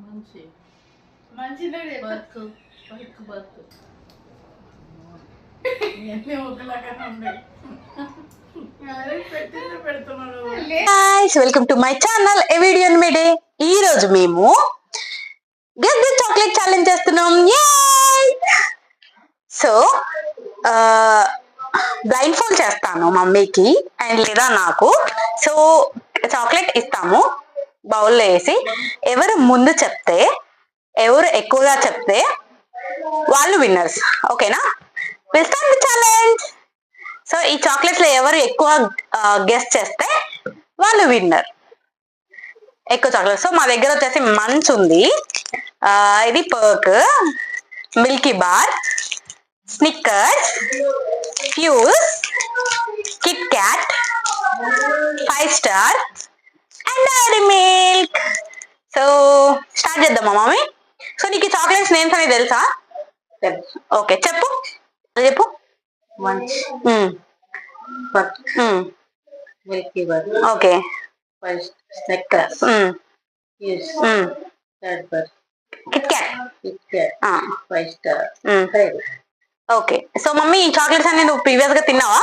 మంచి మంచిదే బతుకు బతుకు బతుకు ఇవన్నీ ఒకలాగానే ఉన్నాయి. Welcome to my channel a video మీడే. ఈ రోజు మేము గెస్ ది చాక్లెట్ ఛాలెంజ్ చేస్తున్నాం. సో బ్లైండ్ ఫోల్డ్ చేస్తాను మమ్మీకి అండ్ లేదా నాకు. సో చాక్లెట్ ఇస్తాము బౌల్లో వేసి, ఎవరు ముందు చెప్తే, ఎవరు ఎక్కువగా చెప్తే వాళ్ళు విన్నర్స్. ఓకేనా? Will start the challenge. So ఈ చాక్లెట్స్ లో ఎవరు ఎక్కువ గెస్ చేస్తే వాళ్ళు విన్నర్. ఎక్కువ చాక్లెట్. సో మా దగ్గర వచ్చేసి మంచ్ ఉంది, ఇది Perk, Milky Bar, Snickers, Fuse, Kit Kat, 5 Star and Dairy Milk. So start చేద్దామా మమ్మీ? సో నీకు చాక్లెట్స్ నేమ్స్ అని తెలుసా? ఓకే చెప్పు, చెప్పు. మంచి Milky Bar, okay, Snickers, Kit Kat, 5 Star. Okay. So mummy ఈ చాక్లెట్స్ అన్ని నువ్వు ప్రీవియస్ గా తిన్నావా?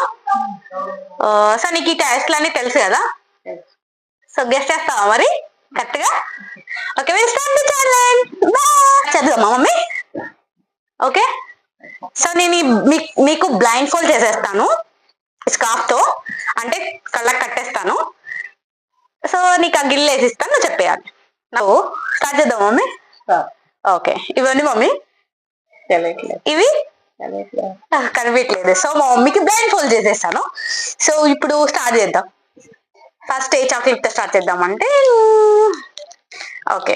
సో నీకు ఈ టేస్ట్లు అన్ని తెలుసు కదా? సో గెస్ట్ చేస్తావా మరి కరెక్ట్ గా? Okay, will start the challenge. చేద్దామా మమ్మీ? ఓకే. సో నేను మీకు బ్లైండ్ ఫోల్డ్ చేసేస్తాను స్కార్ఫ్ తో, అంటే కళ్ళకి కట్టేస్తాను. సో నీకు ఆ గిన్నె వేసిస్తాను, నువ్వు చెప్పేయాలి. నువ్వు స్టార్ట్ చేద్దాం మమ్మీ. ఓకే, ఇవన్నీ మమ్మీ ఇవి కనిపించలేదు. సో మా మమ్మీకి బ్లైండ్ ఫోల్డ్ చేసేస్తాను. సో ఇప్పుడు స్టార్ట్ చేద్దాం. ఫస్ట్ ఏ చాక్లెట్ తో స్టార్ట్ చేద్దామంటే, ఓకే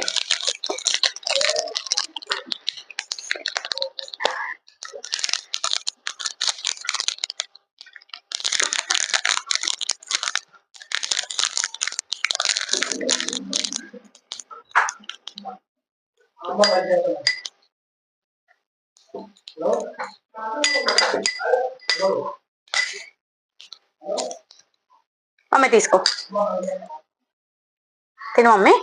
మమ్మీ తీసుకో, తిను మమ్మీ.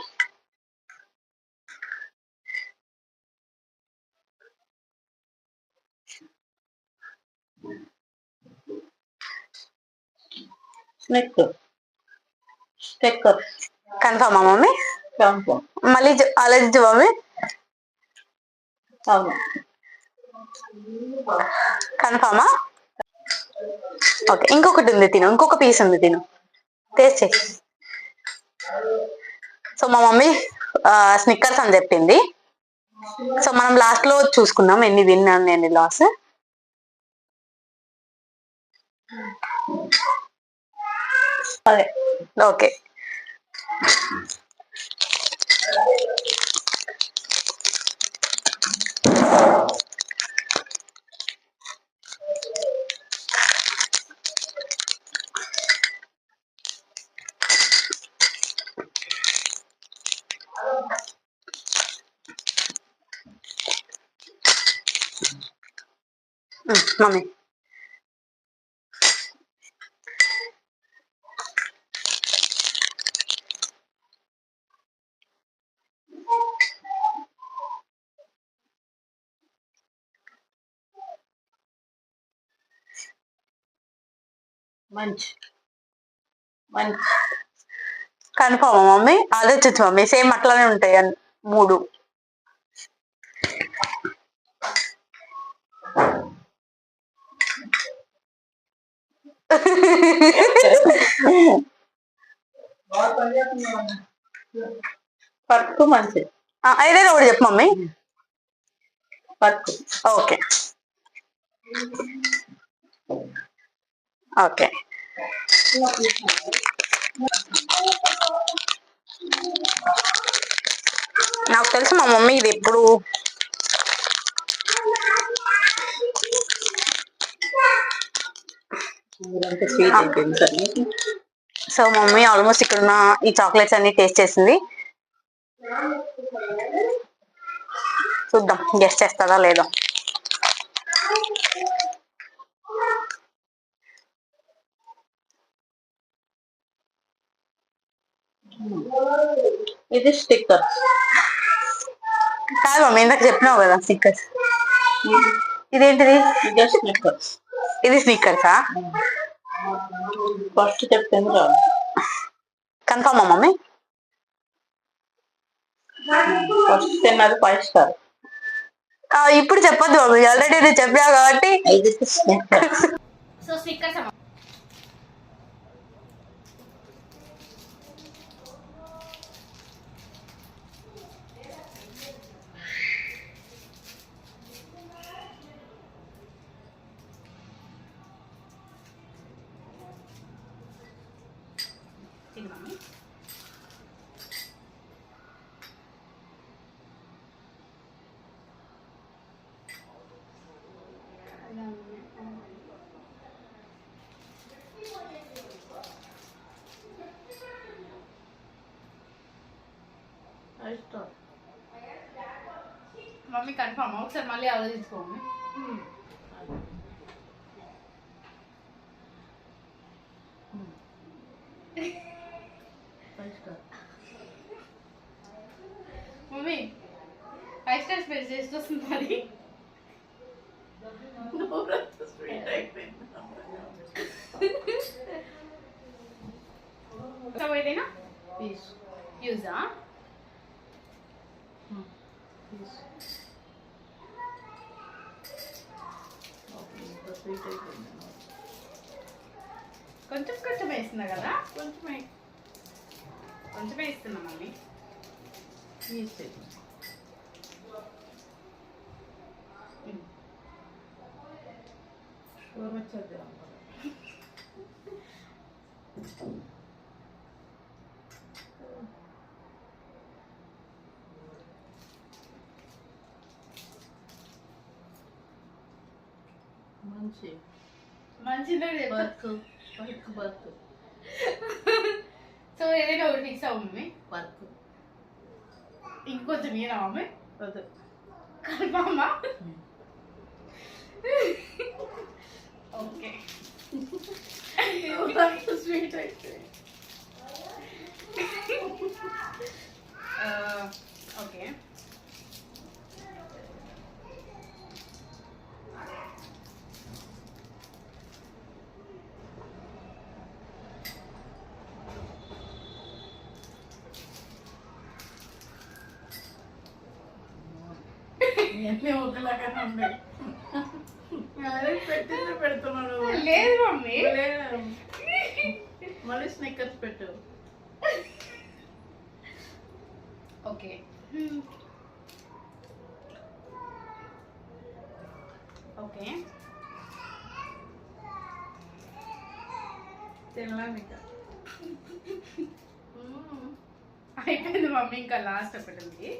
కన్ఫర్మా మమ్మీ? మళ్ళీ ఆలోచించు మమ్మీ. కన్ఫర్మా? ఓకే, ఇంకొకటి ఉంది తిను, ఇంకొక పీస్ ఉంది తిను, టేస్ట్ చేయి. సో మా మమ్మీ స్నిక్కర్స్ అని చెప్పింది. సో మనం లాస్ట్ లో చూసుకుందాం ఎన్ని విన్ ఎన్ని లాస్. ఓకే, మమ్మీ మంచి కన్ఫర్మా మమ్మీ? ఆలోచించు మమ్మీ, సేమ్ అట్లానే ఉంటాయి మూడు. పర్కు మంచి, ఏదైనా ఒకటి చెప్పు మమ్మీ. పర్కు. ఓకే ఓకే, నాకు తెలుసు మా మమ్మీ ఇది ఎప్పుడు సో మమ్మీ ఆల్మోస్ట్ ఇక్కడ ఉన్న ఈ చాక్లెట్స్ అన్ని టేస్ట్ చేసింది. చూద్దాం గెస్ట్ చేస్తారా లేదో. ఇది స్టిక్కర్. కాదు మమ్మీ ఇందాక చెప్పినావు కదా స్నిక్కర్స్. ఇదేంటిది? ఇదే స్నిక్కర్స్. ఇది స్నిక్కర్సా? ఫస్ట్ చెప్పింది రాదు. కన్ఫర్మా మమ్మీ? ఫస్ట్ తిన్నది 5 స్టార్. ఇప్పుడు చెప్పొద్దు మమ్మీ, ఆల్రెడీ నేను చెప్పా కాబట్టి. ఇది స్నిక్కర్స్. సో స్నిక్కర్స్ అమ్మ. ఇది మమ్మీ. మమ్మీ కన్ఫర్మ్ ఒకసారి మళ్ళీ ఆలోచించుకోండి. మమ్మీ 5 స్టార్ స్పెల్ చేసి వస్తుంది మరి. ఏదైనా యూజా కొంచెం కొంచెం వేస్తున్నా కదా, కొంచెమే ఇస్తున్నా మమ్మీ. మంచిగా వర్క్. సో ఏదైనా ఒకటి ఫిక్స్ అవ్వ మమ్మీ. వర్క్ ఇంకొంచెం ఏనా మమ్మీ? కన్ఫర్మా? ఓకే. స్వీట్ అయితే ఓకే. ఒకలాగానే ఉన్నాయి. పెట్టింది పెడుతున్నాడు. లేదు మమ్మీ, మళ్ళీ స్నిక్కర్స్ పెట్టు. ఓకే. ఓకే తినలేము అయిపోయింది మమ్మీ, ఇంకా లాస్ట్ ఒకటి ఉంది.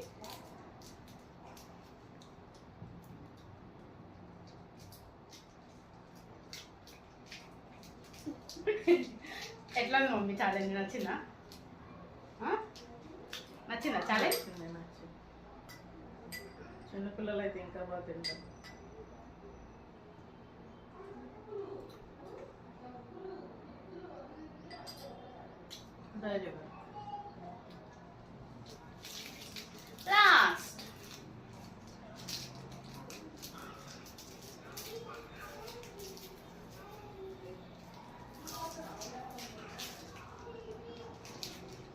ఎట్లా ఉంది మమ్మీ ఛాలెంజ్? నచ్చిందా? నచ్చిందా ఛాలెంజ్? చిన్నపిల్లలు అయితే ఇంకా బాగా తింటారు. లాస్ట్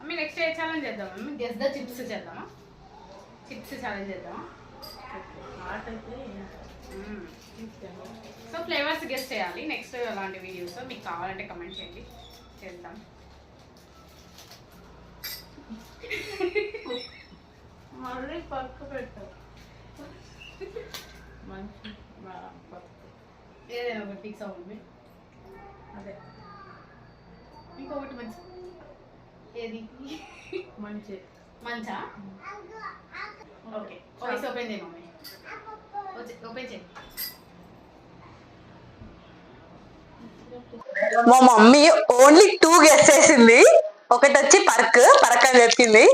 మమ్మీ నెక్స్ట్ ఏ ఛాలెంజ్ చేద్దాం మమ్మీ? గెస్ ద చిప్స్ చేద్దామా? చిప్స్ ఛాలెంజ్ చేద్దామా? సో ఫ్లేవర్స్ గెస్ చేయాలి నెక్స్ట్ అలాంటి వీడియోస్. మీకు కావాలంటే కమెంట్ చేయండి, చేద్దాం. మళ్ళీ పక్క పెట్టారు. మంచి ఏదైనా ఒకటి ఫిక్స్ అవ్వండి. అదే ఇంకొకటి మంచి ఏది? మంచి మంచా? ఓకే వాయిస్ ఓపెన్ చేయి మమ్మీ, ఓపెన్ చేయి. మా మమ్మీ ఓన్లీ 2 గెస్ చేసింది. ఒకటి వచ్చి పర్క్ అని చెప్పింది,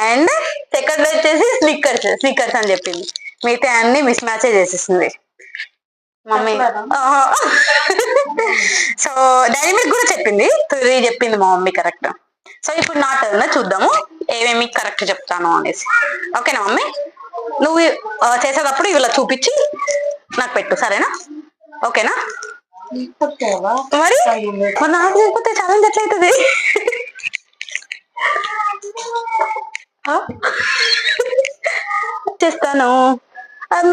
అండ్ సెకండ్ వచ్చేసి స్నిక్కర్స్ అని చెప్పింది. మిగతా అన్ని మిస్ మ్యాచే చేసేసింది మమ్మీ. సో డైరీ మిల్క్ కూడా చెప్పింది, 3 చెప్పింది మా మమ్మీ కరెక్ట్. సో ఇప్పుడు నా టర్న్, చూద్దాము ఏమేమి కరెక్ట్ చెప్తాను అనేసి. ఓకేనా మమ్మీ? నువ్వు చేసేటప్పుడు ఇలా చూపించి నాకు పెట్టు, సరేనా? ఓకేనా? మరి మరి నాకు లేకపోతే ఛాలెంజ్ ఎట్లయితుంది? చేస్తాను.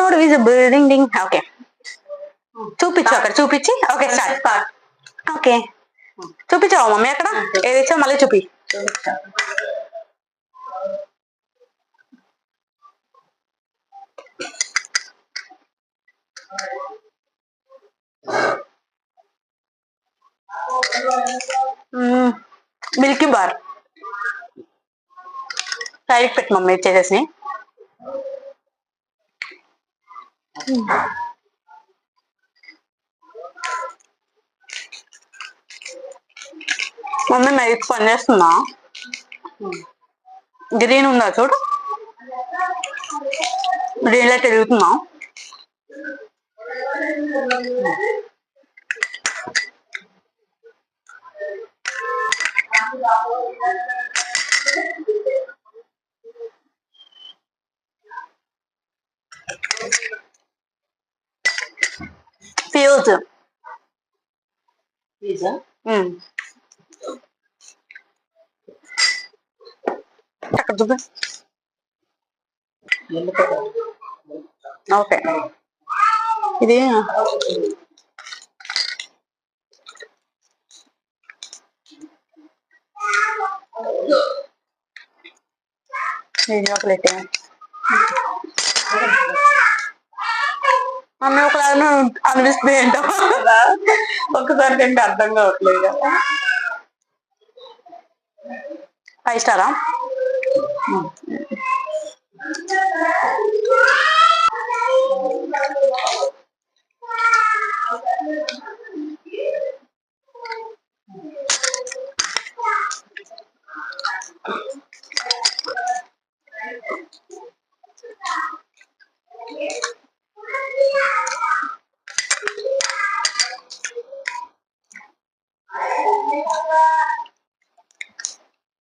Not visible ding ding. Okay, చూపించు అక్కడ, చూపించి. Okay, start. ఓకే, చూపించావా మమ్మీ అక్కడ? ఏది ఇచ్చావు మళ్ళీ చూపి. మిల్కీ బార్ సైడ్కి పెట్టు మమ్మీ చేసేసి. మమ్మీ మైక్ పని చేస్తుందా? గ్రీన్ ఉందా చూడు, గ్రీన్ లైట్ తిరుగుతుందా? ఫ్యూజ్ అక్కడ చూపి. ఓకే, ఇది చాక్లెట్. అన్నీ ఒకలాగా అనిపిస్తుంది ఏంటో, ఒక్కసారి కంటే అర్థం కావట్లేదు కదా. 5 స్టారా?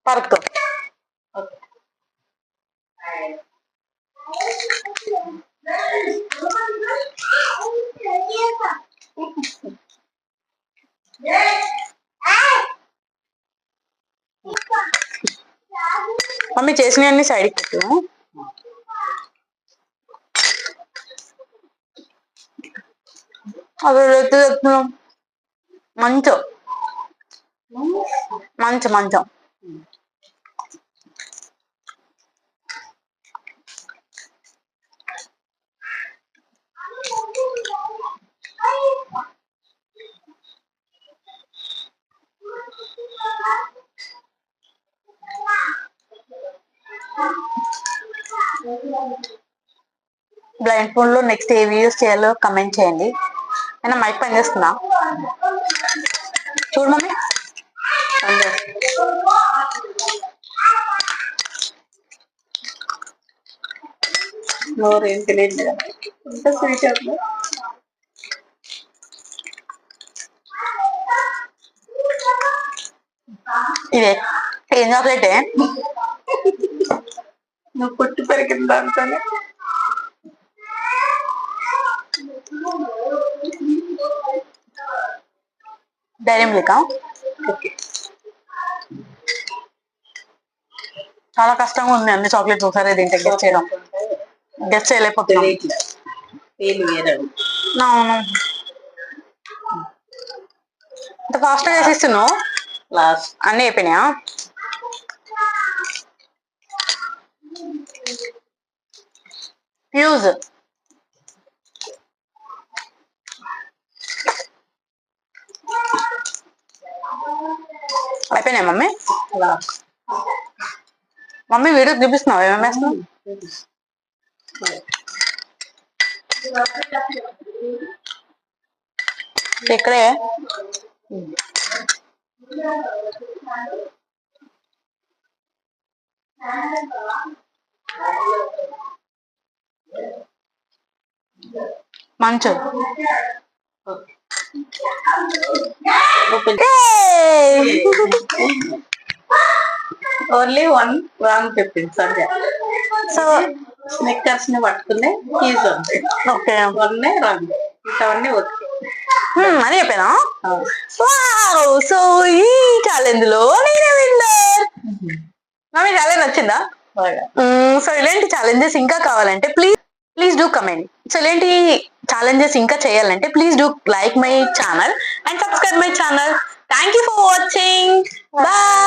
పరుకు. మమ్మీ చేసినవన్నీ సైడ్కి పెట్టు. అవి మంచం మంచం మంచం. బ్లైండ్ ఫోన్ లో నెక్స్ట్ ఏ వీడియోస్ చేయాలో కమెంట్ చేయండి. అయినా మైక్ పని చేస్తుందా చూడు మమ్మీ. నోరేం తెలియదు కదా, ఇదే ఏం చాక్లెట్? నువ్వు పుట్టి పెరిగిన దాంతోనే. డైరీ మిల్కా? చాలా కష్టంగా ఉంది అన్ని చాక్లెట్స్ ఒకసారి దీంట్లో గెస్ట్ చేయడం. గెస్ట్ చేయలేకపోతున్నాను. అవును, ఇంత ఫాస్ట్ గా వేసిస్తున్నావు. అన్ని అయిపోయినాయా? ఫ్యూజ్ అయిపోయినాయి మమ్మీ. మమ్మీ వీడియో చూపిస్తున్నావు ఏమేమి వేస్తున్నావు? ఇక్కడే మంచు. ఓన్లీ 1 రాంగ్ చెప్పింది సంధ్య. స్నిక్కర్స్ ని పట్టుకునే కీజ్ ఉంటాయి. ఓకే వన్నే రెండు ఇవన్నీ ఓకే. అని చెప్పానా? సో ఈ ఛాలెంజ్ లో నేనే విన్నర్. మీ ఛాలెంజ్ వచ్చిందా? సో ఇలాంటి ఛాలెంజెస్ ఇంకా కావాలంటే ప్లీజ్ డూ కమెంట్. సో ఇలాంటి ఛాలెంజెస్ ఇంకా చేయాలంటే please do like my channel and subscribe my channel. Thank you for watching. Bye.